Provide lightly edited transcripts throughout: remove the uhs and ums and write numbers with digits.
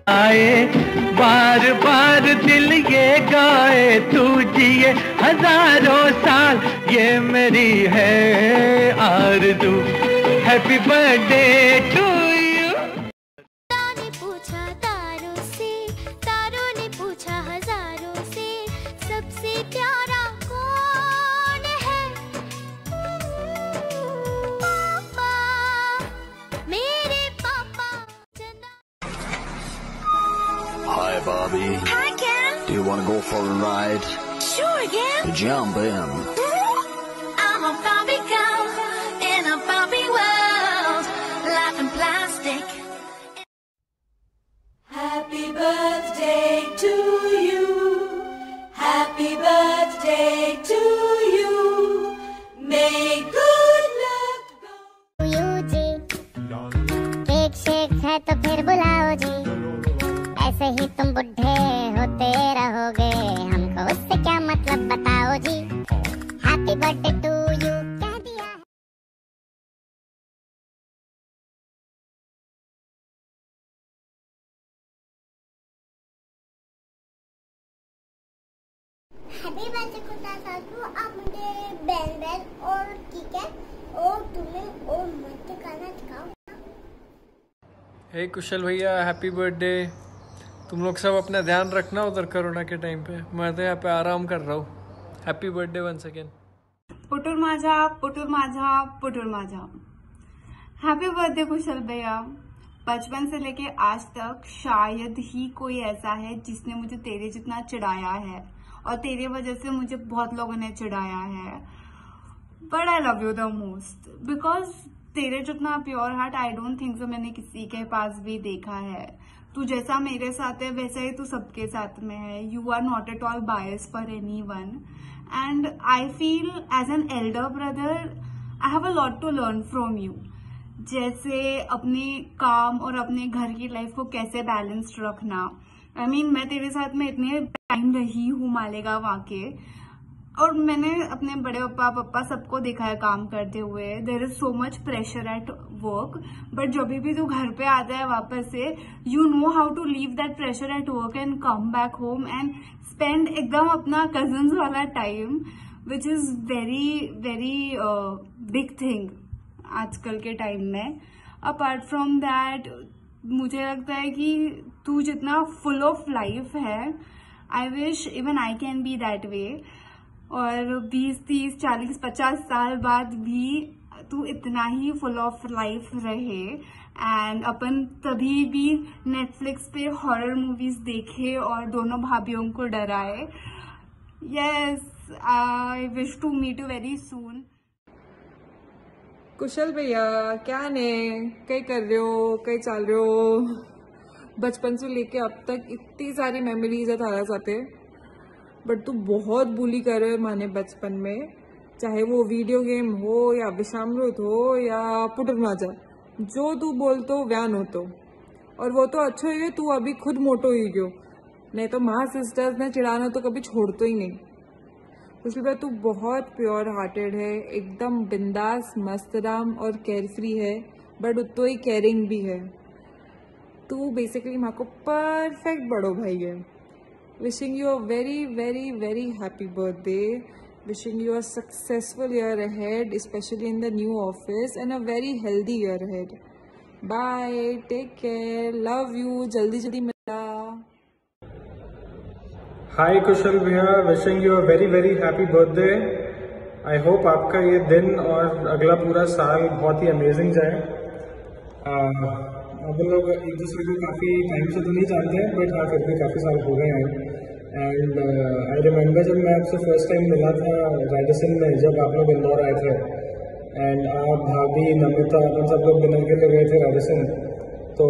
आए बार बार दिल ये गाए, तू जिए हजारों साल ये मेरी है आरज़ू। Happy birthday to you. ने पूछा तारों से, तारों ने पूछा हजारों से, सबसे प्यारा कौन है? पापा, मेरे पापा। Hi, Bobby. Hi, Ken. Do you want to go for a ride? Sure, Ken. Jump in. I'm a Barbie girl in a Barbie world, life in plastic. Happy birthday to you. Happy birthday to you. May good luck go. You जी, cake shake है तो फिर बुलाओ जी। ऐसे ही तुम बुढ़े होते रहोगे, हमको उससे क्या मतलब बताओ जी। हैप्पी बर्थडे टू यू कह दिया है। हैप्पी बर्थडे खुदा सासू, आप मुझे बैन बैन और किकेट और तुम्हें और मत खाना सिखाओ। हे कुशल भैया, हैप्पी बर्थडे। तुम लोग सब अपना ध्यान रखना उधर कोरोना के टाइम पे। मैं तो यहाँ पे आराम कर रहा हूँ। Happy birthday once again. पुटुर माझा, पुटुर माझा, पुटुर माझा। हैप्पी बर्थडे कुशल भैया। बचपन से लेके आज तक शायद ही कोई ऐसा है जिसने मुझे तेरे जितना चिढ़ाया है, और तेरे वजह से मुझे बहुत लोगों ने चिढ़ाया है। But I love you the most because तेरे जितना pure heart I don't think so मैंने किसी के पास भी देखा है। तू जैसा मेरे साथ है वैसा ही तू सबके साथ में है। You are not at all bias for any one, and I feel as an elder brother I have a lot to learn from you. जैसे अपने काम और अपने घर की लाइफ को कैसे बैलेंस्ड रखना। I mean, मैं तेरे साथ में इतने टाइम रही हूँ मालेगांव आके, और मैंने अपने बड़े पप्पा सबको देखा है काम करते हुए। There is so much pressure at work, but जब भी तू घर पे आता है वापस से, you know how to leave that pressure at work and come back home and spend एकदम अपना कजन्स वाला time, which is very very big thing आजकल के टाइम में। अपार्ट फ्रॉम दैट मुझे लगता है कि तू जितना फुल ऑफ लाइफ है, I wish even I can be that way. और 20, 30, 40, 50 साल बाद भी तू इतना ही फुल ऑफ लाइफ रहे, एंड अपन तभी भी नेटफ्लिक्स पे हॉरर मूवीज देखे और दोनों भाभीियों को डराए। Yes, I wish to meet you very soon. Kushal भैया, क्या ने कई कर रहे हो, कई चल रहे हो? बचपन से लेके अब तक इतनी सारी मेमोरीज है थारा साथे, बट तू बहुत बुली कर रहे माने बचपन में, चाहे वो वीडियो गेम हो या विषामृत हो या पुटुर माझा, जो तू बोलतो व्यान होतो। और वो तो अच्छो ही है, तू अभी खुद मोटो ही गयो, नहीं तो माँ सिस्टर्स ने चिढ़ाना तो कभी छोड़तो ही नहीं। कुशल भाई, तू बहुत प्योर हार्टेड है, एकदम बिंदास, मस्तराम और केयरफ्री है, बट उतो ही केयरिंग भी है। तू बेसिकली माँ को परफेक्ट बड़ो भाई है। Wishing you a very very very happy birthday, wishing you a successful year ahead, specially in the new office, and a very healthy year ahead. Bye, take care, love you, जल्दी जल्दी मिला। Hi Kushal भैया, wishing you a very very happy birthday. I hope आपका ये दिन और अगला पूरा साल बहुत ही अमेजिंग जाए। अब लोग एक दूसरे को काफ़ी टाइम से तो नहीं जानते हैं, बट हाँ फिर भी काफ़ी साल हो गए हैं। एंड आई रिमेंबर जब मैं आपसे फर्स्ट टाइम मिला था राजस्थान में, जब आप लोग इंदौर आए थे, एंड आप, भाभी, नमिता, अपन सब लोग डिनर के लिए गए थे राजस्थान। तो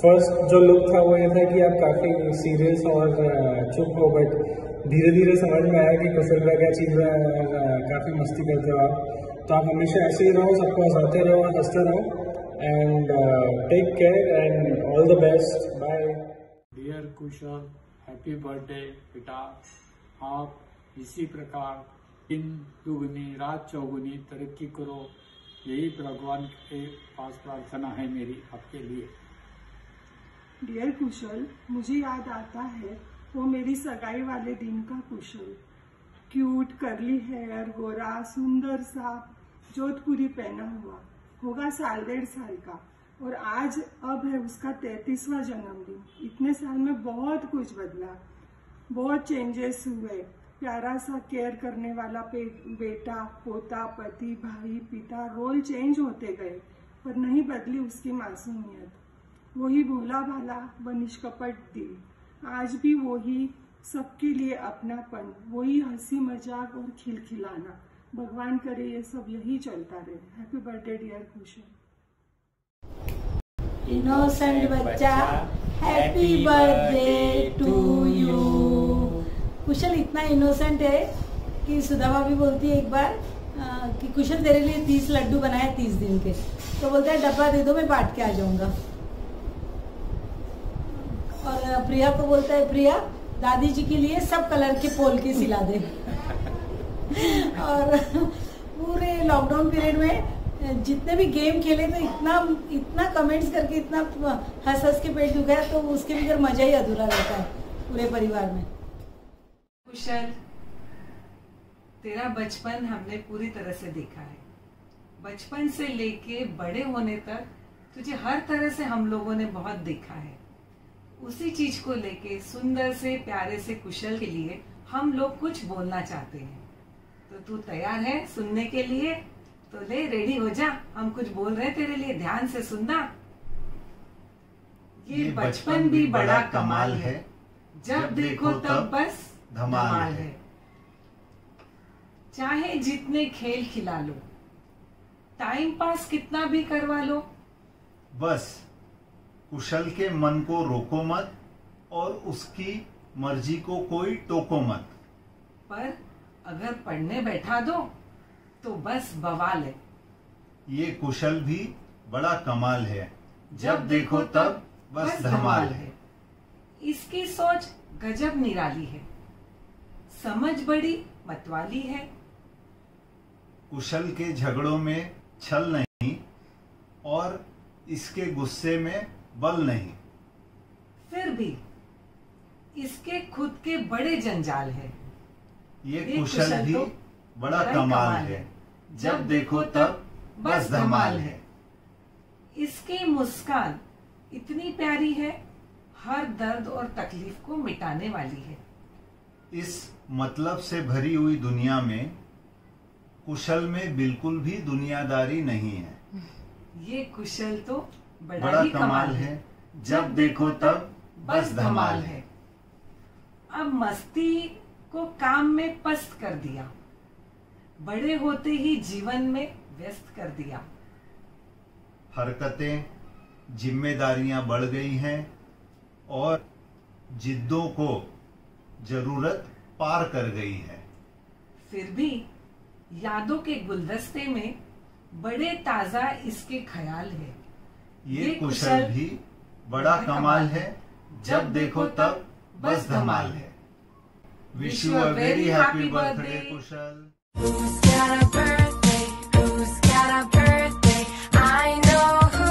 फर्स्ट जो लुक था वो ये था कि आप काफ़ी सीरियस और चुप हो, बट धीरे धीरे समझ में आया कि कुशल भाई क्या चीज़ है, और काफ़ी मस्ती करते हो आप। तो आप हमेशा ऐसे ही रहो, सबको हंसाते रहो और हंसते रहो, and take care and all the best. Bye. Dear Kushal, happy birthday बेटा। आप इसी प्रकार दिन दुगनी रात चौगुनी तरक्की करो, यही भगवान के पास प्रार्थना है मेरी आपके लिए। डियर कुशल, मुझे याद आता है वो मेरी सगाई वाले दिन का कुशल। क्यूट कर्ली हेयर, गोरा सुंदर सा, जोधपुरी पहना हुआ, होगा 1.5 साल का, और आज अब है उसका 33वां जन्मदिन। इतने साल में बहुत कुछ बदला, बहुत चेंजेस हुए। प्यारा सा केयर करने वाला बेटा, पोता, पति, भाई, पिता, रोल चेंज होते गए, पर नहीं बदली उसकी मासूमियत। वही भोला भाला व निष्कपट दिल, आज भी वही सबके लिए अपनापन, वही हंसी मजाक और खिलखिलाना। भगवान करे ये सब यही चलता रहे। हैप्पी बर्थडे डियर कुशल। इनोसेंट बच्चा, हैप्पी बर्थडे टू यू। कुशल इतना इनोसेंट है कि सुधा भाभी बोलती है एक बार कि कुशल तेरे लिए 30 लड्डू बनाए 30 दिन के, तो बोलता है डब्बा दे दो, मैं बांट के आ जाऊंगा। और प्रिया को बोलता है प्रिया दादी जी के लिए सब कलर के पोल के सिला दे। और पूरे लॉकडाउन पीरियड में जितने भी गेम खेले तो इतना कमेंट्स करके इतना हंस हंस के पेट दुखा है, तो उसके बगैर मजा ही अधूरा रहता है पूरे परिवार में। कुशल, तेरा बचपन हमने पूरी तरह से देखा है। बचपन से लेके बड़े होने तक तुझे हर तरह से हम लोगों ने बहुत देखा है। उसी चीज को लेके सुंदर से प्यारे से कुशल के लिए हम लोग कुछ बोलना चाहते हैं। तो तू तैयार है सुनने के लिए? तो ले रेडी हो जा, हम कुछ बोल रहे हैं तेरे लिए, ध्यान से सुनना। ये बचपन भी बड़ा कमाल है, जब देखो तब बस धमाल है। चाहे जितने खेल खिला लो, टाइम पास कितना भी करवा लो, बस कुशल के मन को रोको मत और उसकी मर्जी को कोई टोको मत। पर अगर पढ़ने बैठा दो तो बस बवाल है। ये कुशल भी बड़ा कमाल है, जब देखो तब बस धमाल है। इसकी सोच गजब निराली है, समझ बड़ी मतवाली है। कुशल के झगड़ों में छल नहीं और इसके गुस्से में बल नहीं। फिर भी इसके खुद के बड़े जंजाल है। ये कुशल भी बड़ा कमाल है, जब देखो तब बस धमाल है। इसकी मुस्कान इतनी प्यारी है, हर दर्द और तकलीफ को मिटाने वाली है। इस मतलब से भरी हुई दुनिया में कुशल में बिल्कुल भी दुनियादारी नहीं है। ये कुशल तो बड़ा ही कमाल है, जब देखो तब बस धमाल है। अब मस्ती को काम में पस्त कर दिया, बड़े होते ही जीवन में व्यस्त कर दिया। हरकतें, जिम्मेदारियां बढ़ गई हैं और जिद्दों को जरूरत पार कर गई है। फिर भी यादों के गुलदस्ते में बड़े ताजा इसके ख्याल है। ये कुशल भी बड़ा कमाल है, जब देखो तब बस धमाल है। Wish you a very happy birthday Kusal. Who's got a birthday? Who's got a birthday? I know who,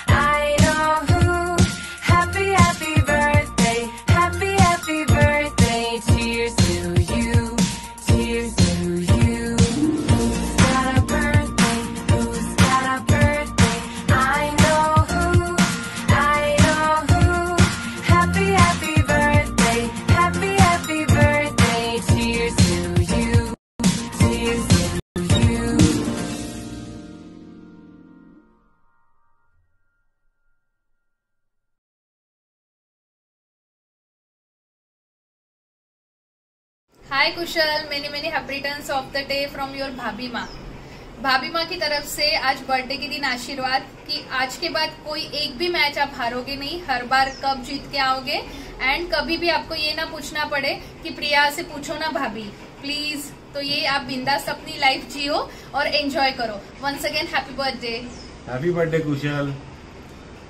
I know who. Happy, happy birthday, happy, happy birthday. Cheers to you, cheers to you. Who's got a birthday? Who's got a birthday? I know who, I know who. Happy, happy birthday, happy, happy birthday. Cheers to you. Hi Kusal, many happy returns of the day from your भाभी माँ। भाभी माँ की तरफ से आज birthday के दिन आशीर्वाद कि आज के बाद कोई एक भी मैच आप हारोगे नहीं, हर बार कप जीत के आओगे। एंड कभी भी आपको ये ना पूछना पड़े कि प्रिया से पूछो ना भाभी प्लीज। तो ये आप बिंदास अपनी लाइफ जियो और एंजॉय करो। Once again happy birthday. Happy birthday Kushal.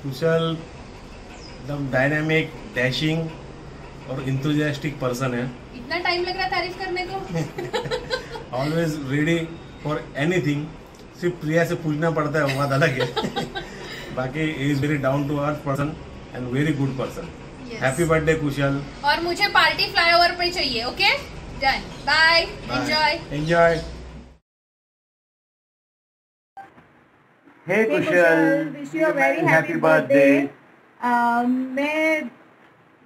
Kushal एकदम डायनामिक, डैशिंग और इंथुजियास्टिक पर्सन है। इतना टाइम लग रहा तारीफ करने को। Always ready for anything. सिर्फ प्रिया से पूछना पड़ता है, वो बात अलग है। बाकी is very down to earth person and very good person. Yes. Happy birthday Kushal. और मुझे पार्टी फ्लाईओवर पे चाहिए. Okay done. Bye. Enjoy. Hey Kushal, wish you a very happy birthday.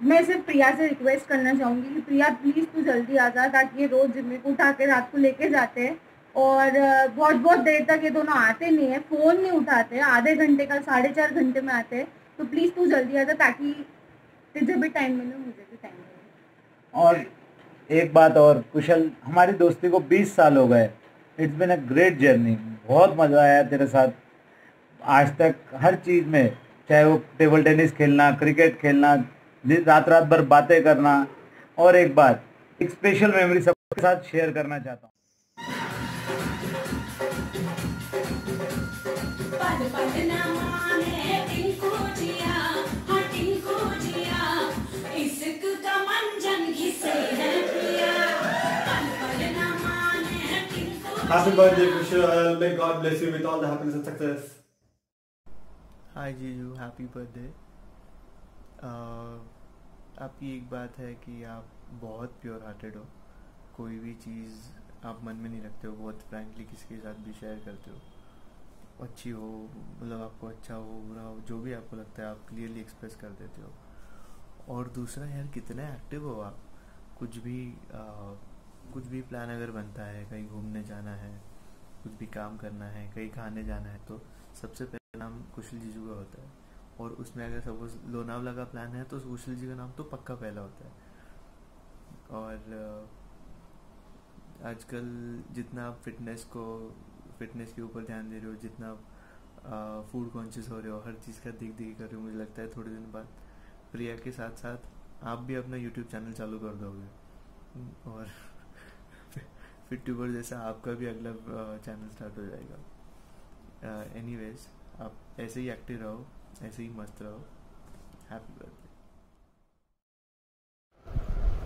मैं सिर्फ प्रिया से रिक्वेस्ट करना चाहूँगी कि प्रिया प्लीज़ तू जल्दी आ जा, ताकि ये रोज़ जिम्मे को उठा के रात को लेके जाते हैं और बहुत बहुत देर तक ये दोनों आते नहीं है, फ़ोन नहीं उठाते, आधे घंटे का 4.5 घंटे में आते हैं. तो प्लीज़ तू जल्दी आ जा ताकि तुझे भी टाइम मिले, मुझे भी टाइम मिले. और एक बात और कुशल, हमारी दोस्ती को 20 साल हो गए. It's been a great journey. बहुत मज़ा आया तेरे साथ आज तक हर चीज़ में, चाहे वो टेबल टेनिस खेलना, क्रिकेट खेलना, रात भर बातें करना. और एक बात, एक स्पेशल मेमोरी सबके साथ शेयर करना चाहता हूँ. Happy birthday Kushal, may God bless you with all the happiness and success. हाय जीजू, हैप्पी बर्थडे. आपकी एक बात है कि आप बहुत प्योर हार्टेड हो. कोई भी चीज़ आप मन में नहीं रखते हो, बहुत फ्रैंकली किसी के साथ भी शेयर करते हो. अच्छी हो, मतलब आपको अच्छा हो, बुरा हो, जो भी आपको लगता है आप क्लियरली एक्सप्रेस कर देते हो. और दूसरा यार, कितने एक्टिव हो आप. कुछ भी प्लान अगर बनता है, कहीं घूमने जाना है, कुछ भी काम करना है, कहीं खाने जाना है, तो सबसे पहले नाम कुशल जीजू का होता है. और उसमें अगर सपोज लोनावला का प्लान है तो कुशल जी का नाम तो पक्का पहला होता है. और आजकल जितना आप फिटनेस के ऊपर ध्यान दे रहे हो, जितना आप फूड कॉन्शियस हो रहे हो, हर चीज़ का देख कर रहे हो, मुझे लगता है थोड़े दिन बाद प्रिया के साथ साथ आप भी अपना यूट्यूब चैनल चालू कर दोगे. और फिट ट्यूबर जैसा आपका भी अगला चैनल स्टार्ट हो जाएगा. एनीवेज, आप ऐसे ही एक्टिव रहो, ऐसे ही मस्त रहो. हैप्पी बर्थडे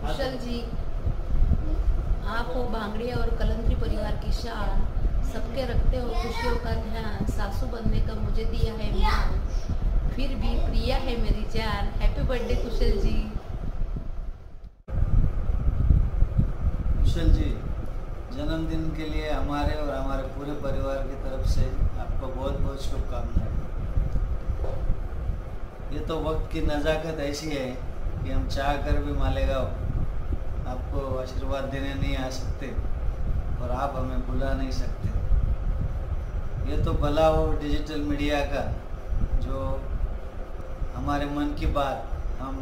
कुशल जी. आप हो भांगड़िया और कलंत्री परिवार की शान, सबके रखते हो खुशियों का ध्यान. सासू बनने का मुझे दिया है मान, फिर भी प्रिया है मेरी जान. हैप्पी बर्थडे कुशल जी. कुशल जी, जन्मदिन के लिए हमारे और हमारे पूरे परिवार की तरफ से आपको बहुत बहुत शुभकामनाएं. ये तो वक्त की नज़ाकत ऐसी है कि हम चाह कर भी मालेगांव आपको आशीर्वाद देने नहीं आ सकते और आप हमें बुला नहीं सकते. ये तो भला हो डिजिटल मीडिया का, जो हमारे मन की बात हम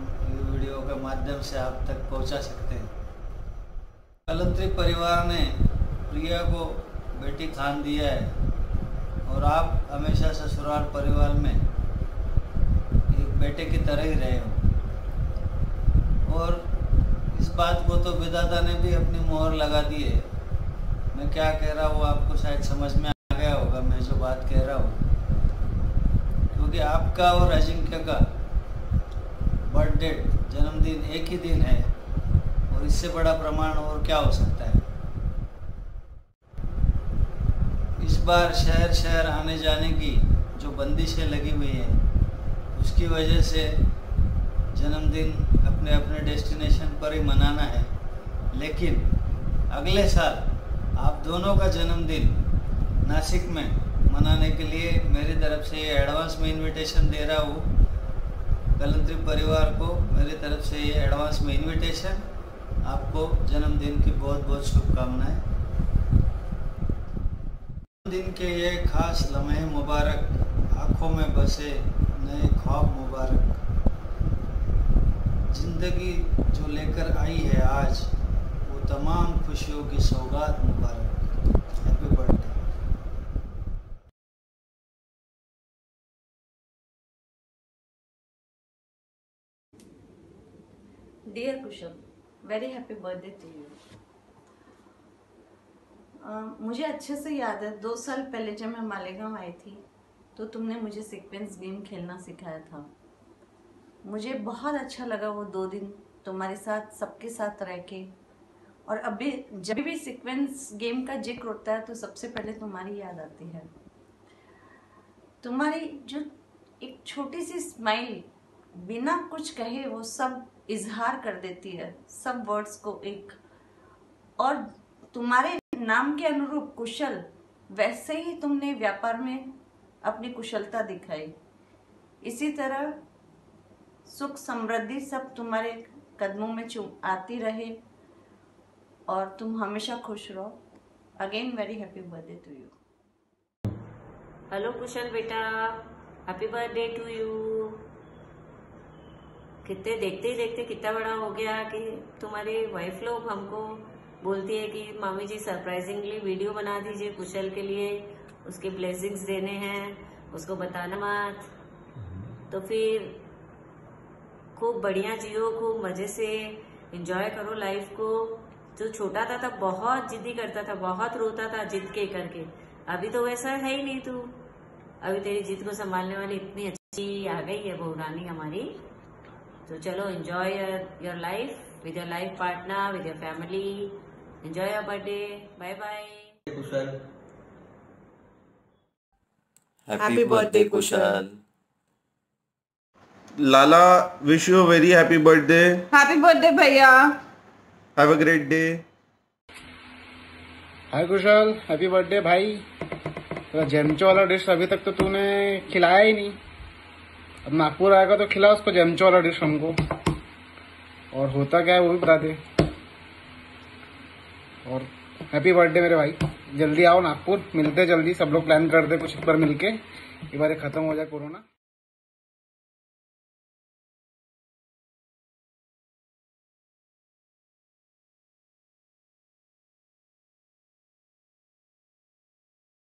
वीडियो के माध्यम से आप तक पहुंचा सकते हैं. कलंत्री परिवार ने प्रिया को बेटी ठान दिया है और आप हमेशा ससुराल परिवार में एक बेटे की तरह ही रहे हो. और इस बात को तो विधाता ने भी अपनी मोहर लगा दी है. मैं क्या कह रहा हूँ आपको शायद समझ में आ गया होगा मैं जो बात कह रहा हूँ, क्योंकि आपका और अजिंक्य का बर्थडे जन्मदिन एक ही दिन है और इससे बड़ा प्रमाण और क्या हो सकता है. इस बार शहर शहर आने जाने की जो बंदिशें लगी हुई है, उसकी वजह से जन्मदिन अपने अपने डेस्टिनेशन पर ही मनाना है. लेकिन अगले साल आप दोनों का जन्मदिन नासिक में मनाने के लिए मेरी तरफ से ये एडवांस में इनविटेशन दे रहा हूँ. कलंत्री परिवार को मेरी तरफ से ये एडवांस में इनविटेशन. आपको जन्मदिन की बहुत बहुत शुभकामनाएं. दिन के ये खास लम्हे मुबारक, आँखों में बसे नए ख्वाब मुबारक. जिंदगी जो लेकर आई है आज, वो तमाम खुशियों की सौगात मुबारक. Happy birthday. Dear Kushal, very happy birthday to you. मुझे अच्छे से याद है 2 साल पहले जब मैं मालेगांव आई थी तो तुमने मुझे सीक्वेंस गेम खेलना सिखाया था. मुझे बहुत अच्छा लगा वो 2 दिन तुम्हारे साथ सबके साथ रह के. और अभी जब भी सीक्वेंस गेम का जिक्र होता है तो सबसे पहले तुम्हारी याद आती है. तुम्हारी जो एक छोटी सी स्माइल बिना कुछ कहे वो सब इजहार कर देती है, सब वर्ड्स को एक। और तुम्हारे नाम के अनुरूप कुशल, वैसे ही तुमने व्यापार में अपनी कुशलता दिखाई। इसी तरह सुख समृद्धि सब तुम्हारे कदमों में आती रहे और तुम हमेशा खुश रहो। Again very happy birthday to you. Hello Kushal बेटा, हैप्पी बर्थडे टू यू। कितने देखते ही देखते कितना बड़ा हो गया कि तुम्हारी वाइफ लोग हमको बोलती है कि मामी जी सरप्राइजिंगली वीडियो बना दीजिए कुशल के लिए, उसके ब्लेसिंग्स देने हैं, उसको बताना मत। तो फिर खूब बढ़िया जियो, खूब मजे से एंजॉय करो लाइफ को। जो छोटा था तब बहुत जिद्दी करता था, बहुत रोता था जिद के करके। अभी तो वैसा है ही नहीं तू। अभी तेरी जिद को संभालने वाली इतनी अच्छी आ गई है बहू रानी हमारी। तो चलो enjoy your life with your life partner, with your family. Enjoy your birthday. Bye bye Kushal. Happy birthday Kushal. लाला, wish you very happy birthday. Happy birthday भैया। Have a great day. Hi Kushal, happy birthday भाई। तो जेमचो वाला dish अभी तक तो तूने खिलाया ही नहीं। अब नागपुर आएगा तो खिला उसको जेमचो वाला डिश हमको, और होता क्या है वो भी बता दे। और हैप्पी बर्थडे मेरे भाई। जल्दी आओ नागपुर, मिलते जल्दी, सब लोग प्लान करते कुछ एक बार मिलके, एक बार खत्म हो जाए कोरोना।